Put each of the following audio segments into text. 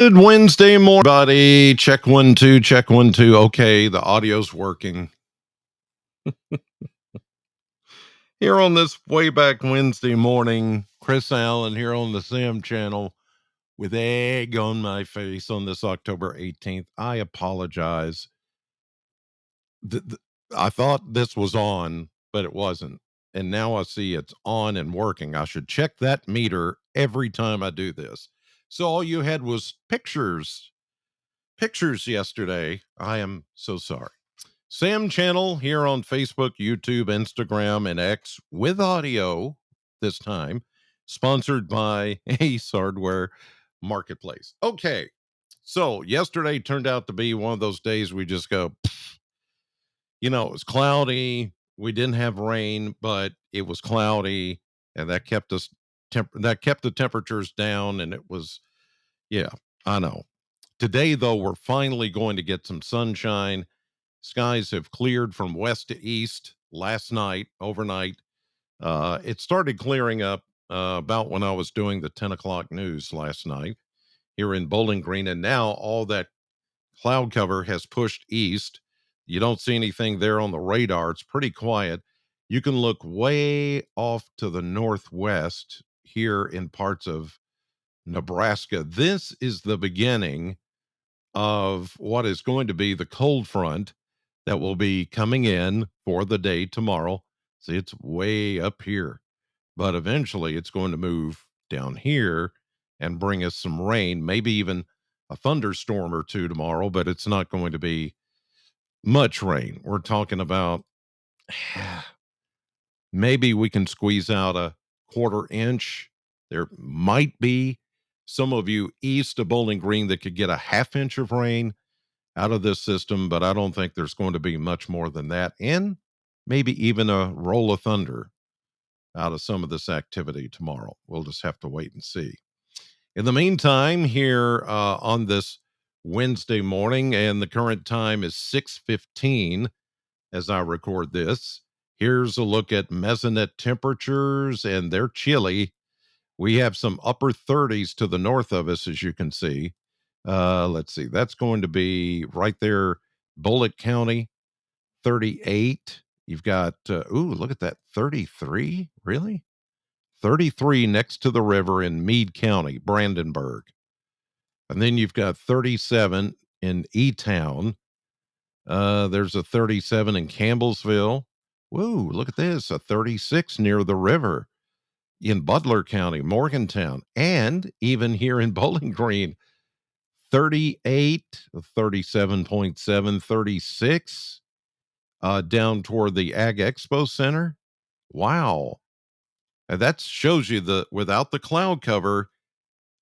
Good Wednesday morning, buddy. Check 1 2, check 1 2. Okay, the audio's working. Here on this way back Wednesday morning, Chris Allen here on the Sam channel with egg on my face on this October 18th. I apologize. Th- th- I thought this was on, but it wasn't. And now I see it's on and working. I should check that meter every time I do this. So all you had was pictures yesterday. I am so sorry. Sam channel here on Facebook, YouTube, Instagram, and X with audio this time, sponsored by Ace Hardware Marketplace. Okay, so yesterday turned out to be one of those days we just go, it was cloudy. We didn't have rain, but it was cloudy, and that kept that kept the temperatures down, and it was, yeah, I know. Today, though, we're finally going to get some sunshine. Skies have cleared from west to east last night, overnight. It started clearing up about when I was doing the 10 o'clock news last night here in Bowling Green. And now all that cloud cover has pushed east. You don't see anything there on the radar. It's pretty quiet. You can look way off to the northwest here in parts of Nebraska. This is the beginning of what is going to be the cold front that will be coming in for the day tomorrow. See, it's way up here, but eventually it's going to move down here and bring us some rain, maybe even a thunderstorm or two tomorrow, but it's not going to be much rain. We're talking about maybe we can squeeze out a quarter inch. There might be some of you east of Bowling Green that could get a half inch of rain out of this system, but I don't think there's going to be much more than that. And maybe even a roll of thunder out of some of this activity tomorrow. We'll just have to wait and see. In the meantime, here on this Wednesday morning, and the current time is 6:15 as I record this. Here's a look at mesonet temperatures, and they're chilly. We have some upper 30s to the north of us, as you can see. Let's see, that's going to be right there, Bullitt County, 38. You've got, look at that, 33? Really? 33 next to the river in Meade County, Brandenburg. And then you've got 37 in E Town. There's a 37 in Campbellsville. Whoa, look at this, a 36 near the river in Butler County, Morgantown, and even here in Bowling Green, 38, 37.7, 36 down toward the Ag Expo Center. Wow. And that shows you the without the cloud cover,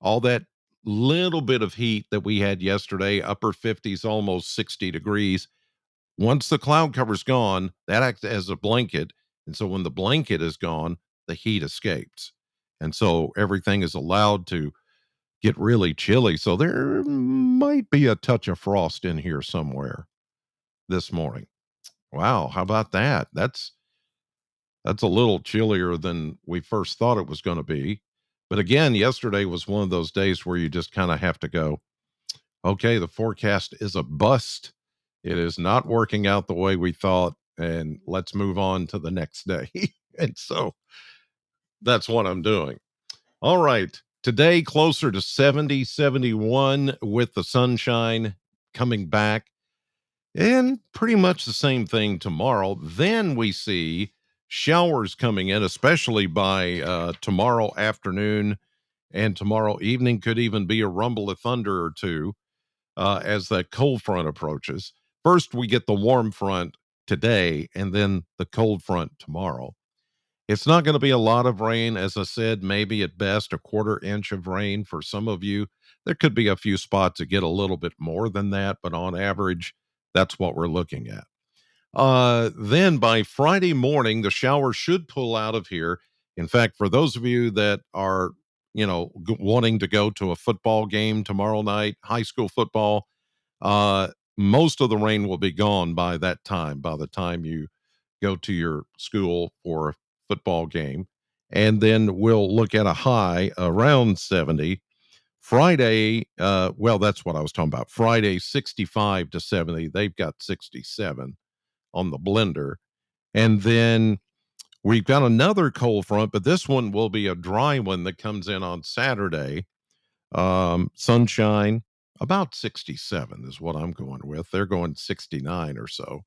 all that little bit of heat that we had yesterday, upper 50s, almost 60 degrees. Once the cloud cover's gone, that acts as a blanket. And so when the blanket is gone, the heat escapes. And so everything is allowed to get really chilly. So there might be a touch of frost in here somewhere this morning. Wow, how about that? That's a little chillier than we first thought it was going to be. But again, yesterday was one of those days where you just kind of have to go, okay, the forecast is a bust. It is not working out the way we thought, and let's move on to the next day. And so that's what I'm doing. All right. Today, closer to 70, 71 with the sunshine coming back, and pretty much the same thing tomorrow. Then we see showers coming in, especially by tomorrow afternoon and tomorrow evening. Could even be a rumble of thunder or two as that cold front approaches. First, we get the warm front today, and then the cold front tomorrow. It's not going to be a lot of rain. As I said, maybe at best a quarter inch of rain for some of you. There could be a few spots that get a little bit more than that, but on average, that's what we're looking at. Then by Friday morning, the shower should pull out of here. In fact, for those of you that are, wanting to go to a football game tomorrow night, high school football, uh, most of the rain will be gone by that time, by the time you go to your school for a football game. And then we'll look at a high around 70 Friday, well, that's what I was talking about. Friday, 65 to 70. They've got 67 on the blender. And then we've got another cold front, but this one will be a dry one that comes in on Saturday. Sunshine, about 67 is what I'm going with. They're going 69 or so.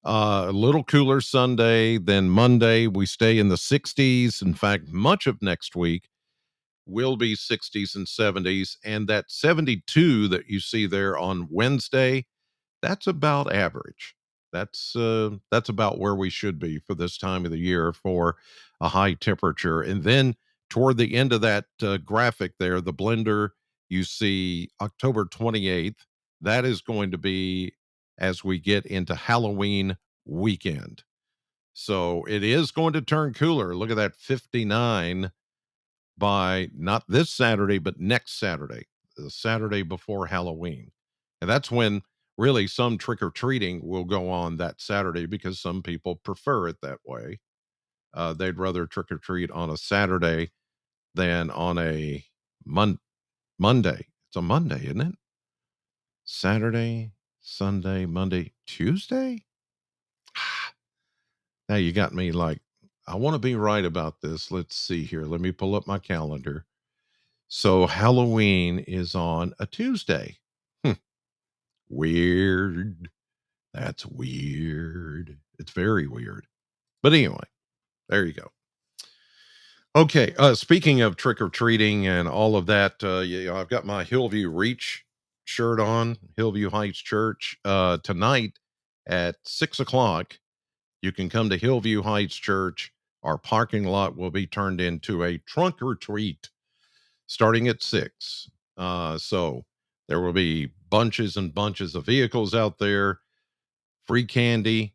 A little cooler Sunday, then Monday we stay in the 60s. In fact, much of next week will be 60s and 70s, and that 72 that you see there on Wednesday, that's about average. That's about where we should be for this time of the year for a high temperature. And then toward the end of that graphic there, the blender, you see October 28th. That is going to be as we get into Halloween weekend. So it is going to turn cooler. Look at that 59 by not this Saturday, but next Saturday, the Saturday before Halloween. And that's when really some trick or treating will go on that Saturday because some people prefer it that way. They'd rather trick or treat on a Saturday than on a Monday. It's a Monday, isn't it? Saturday, Sunday, Monday, Tuesday? Now you got me like, I want to be right about this. Let's see here. Let me pull up my calendar. So Halloween is on a Tuesday. Hmm, weird. That's weird. It's very weird. But anyway, there you go. Okay. Speaking of trick or treating and all of that, I've got my Hillview Reach shirt on, Hillview Heights Church. Tonight at 6 o'clock, you can come to Hillview Heights Church. Our parking lot will be turned into a trunk or treat starting at 6. So there will be bunches and bunches of vehicles out there, free candy.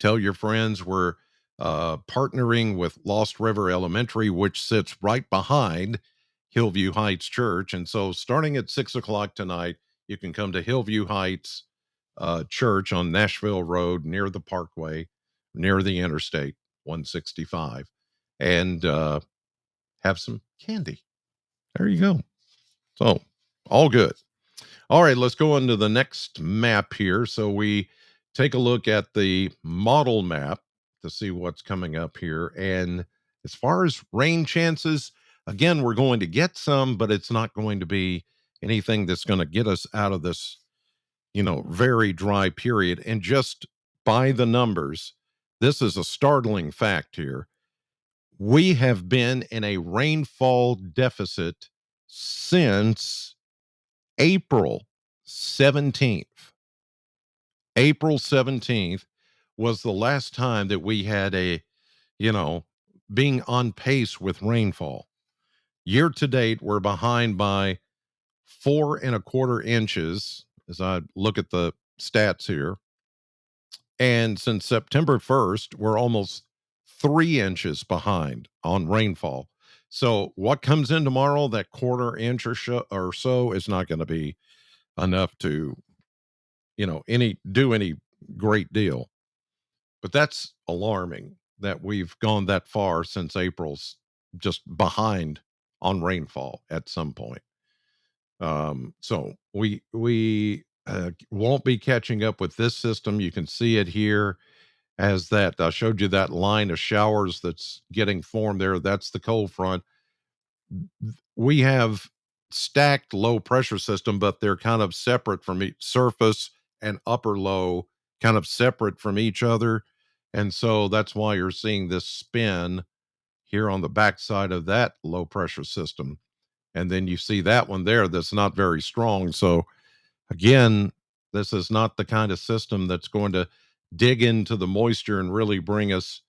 Tell your friends we're partnering with Lost River Elementary, which sits right behind Hillview Heights Church. And so starting at 6 o'clock tonight, you can come to Hillview Heights Church on Nashville Road near the Parkway, near the Interstate 165, and have some candy. There you go. So, all good. All right, let's go on to the next map here. So, we take a look at the model map to see what's coming up here. And as far as rain chances, again, we're going to get some, but it's not going to be anything that's going to get us out of this, very dry period. And just by the numbers, this is a startling fact here. We have been in a rainfall deficit since April 17th. April 17th was the last time that we had you know, being on pace with rainfall. Year to date, we're behind by 4.25 inches as I look at the stats here. And since September 1st, we're almost 3 inches behind on rainfall. So, what comes in tomorrow, that quarter inch or so, is not going to be enough to any great deal. But that's alarming that we've gone that far since April's just behind on rainfall at some point. So we won't be catching up with this system. You can see it here as that I showed you that line of showers that's getting formed there. That's the cold front. We have stacked low pressure system, but they're kind of separate from each surface and upper low, kind of separate from each other. And so that's why you're seeing this spin here on the backside of that low pressure system. And then you see that one there that's not very strong. So again, this is not the kind of system that's going to dig into the moisture and really bring us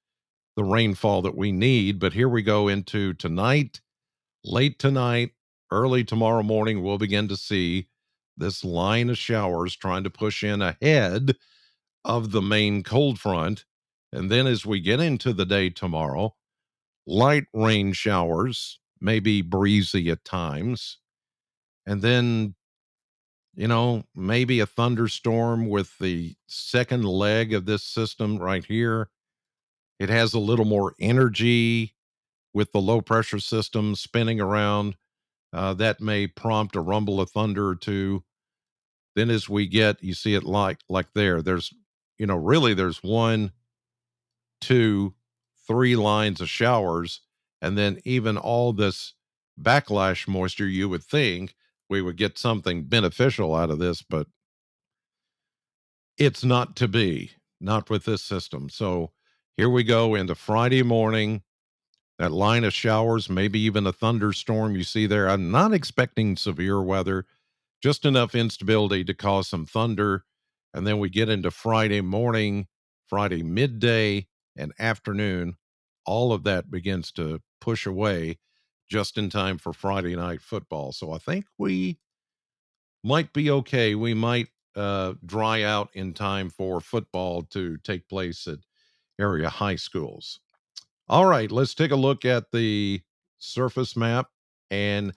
the rainfall that we need. But here we go into tonight, late tonight, early tomorrow morning, we'll begin to see this line of showers trying to push in ahead of the main cold front. And then as we get into the day tomorrow, light rain showers, maybe breezy at times. And then, maybe a thunderstorm with the second leg of this system right here. It has a little more energy with the low pressure system spinning around. That may prompt a rumble of thunder or two. Then as we get, you see it like there's, really there's one, two, three lines of showers, and then even all this backlash moisture, you would think we would get something beneficial out of this, but it's not to be, not with this system. So here we go into Friday morning. That line of showers, maybe even a thunderstorm you see there. I'm not expecting severe weather, just enough instability to cause some thunder. And then we get into Friday morning, Friday midday, and afternoon. All of that begins to push away just in time for Friday night football. So I think we might be okay. We might dry out in time for football to take place at area high schools. All right, let's take a look at the surface map. And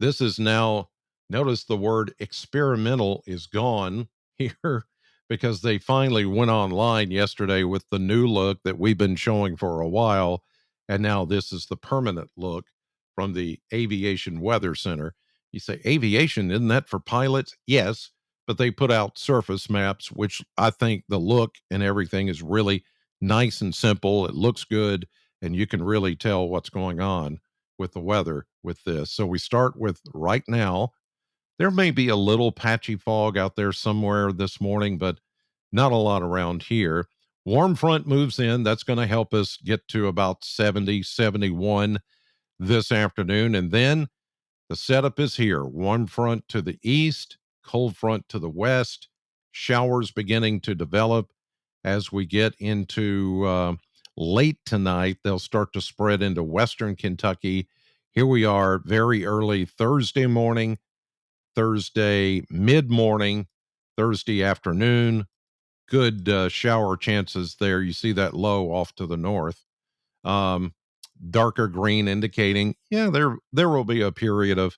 this is now, notice the word experimental is gone here because they finally went online yesterday with the new look that we've been showing for a while. And now this is the permanent look from the Aviation Weather Center. You say, aviation, isn't that for pilots? Yes, but they put out surface maps, which I think the look and everything is really nice and simple. It looks good, and you can really tell what's going on with the weather with this. So we start with right now. There may be a little patchy fog out there somewhere this morning, but not a lot around here. Warm front moves in. That's going to help us get to about 70, 71 this afternoon. And then the setup is here. Warm front to the east, cold front to the west, showers beginning to develop as we get into late tonight. They'll start to spread into western Kentucky. Here we are, very early Thursday morning, Thursday mid morning, Thursday afternoon. Good shower chances there. You see that low off to the north. Um, Darker green indicating, yeah, there will be a period of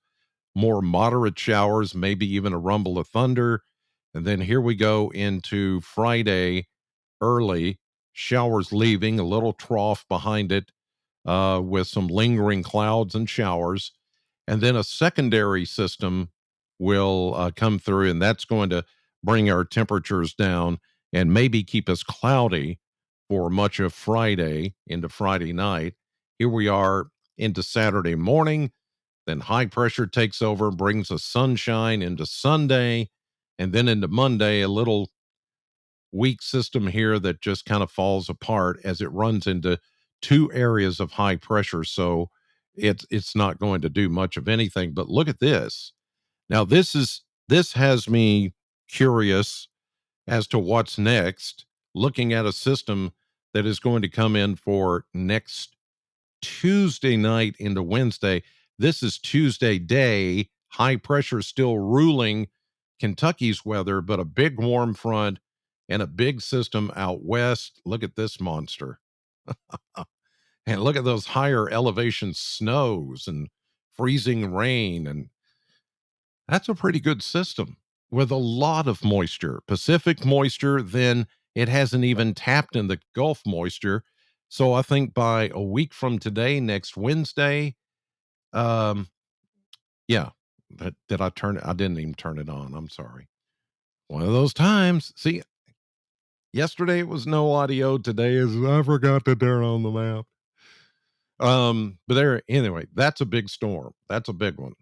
more moderate showers, maybe even a rumble of thunder. And then here we go into Friday early, showers leaving, a little trough behind it with some lingering clouds and showers. And then a secondary system will come through, and that's going to bring our temperatures down and maybe keep us cloudy for much of Friday into Friday night. Here we are into Saturday morning. Then high pressure takes over, brings us sunshine into Sunday, and then into Monday, a little weak system here that just kind of falls apart as it runs into two areas of high pressure. So it's not going to do much of anything. But look at this. Now this has me curious as to what's next, looking at a system that is going to come in for next Tuesday night into Wednesday. This is Tuesday day. High pressure still ruling Kentucky's weather, but a big warm front and a big system out west. Look at this monster. And look at those higher elevation snows and freezing rain. And that's a pretty good system with a lot of moisture, Pacific moisture. Then it hasn't even tapped in the Gulf moisture. So I think by a week from today, next Wednesday, um, yeah. But did I turn it? I didn't even turn it on. I'm sorry. One of those times. See, yesterday it was no audio. Today is I forgot to turn on the map. But there anyway, that's a big storm. That's a big one.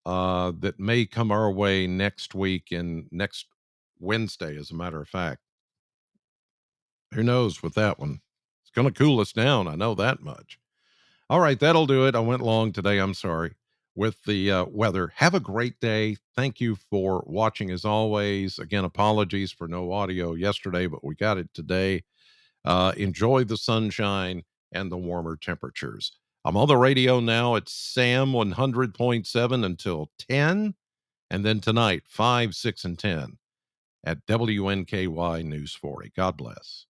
That may come our way next week and next Wednesday, as a matter of fact. Who knows with that one? It's gonna cool us down. I know that much. All right, that'll do it. I went long today. I'm sorry with the weather. Have a great day. Thank you for watching as always. Again, apologies for no audio yesterday, but we got it today. Enjoy the sunshine and the warmer temperatures. I'm on the radio now at Sam 100.7 until 10, and then tonight, 5, 6, and 10 at WNKY News 40. God bless.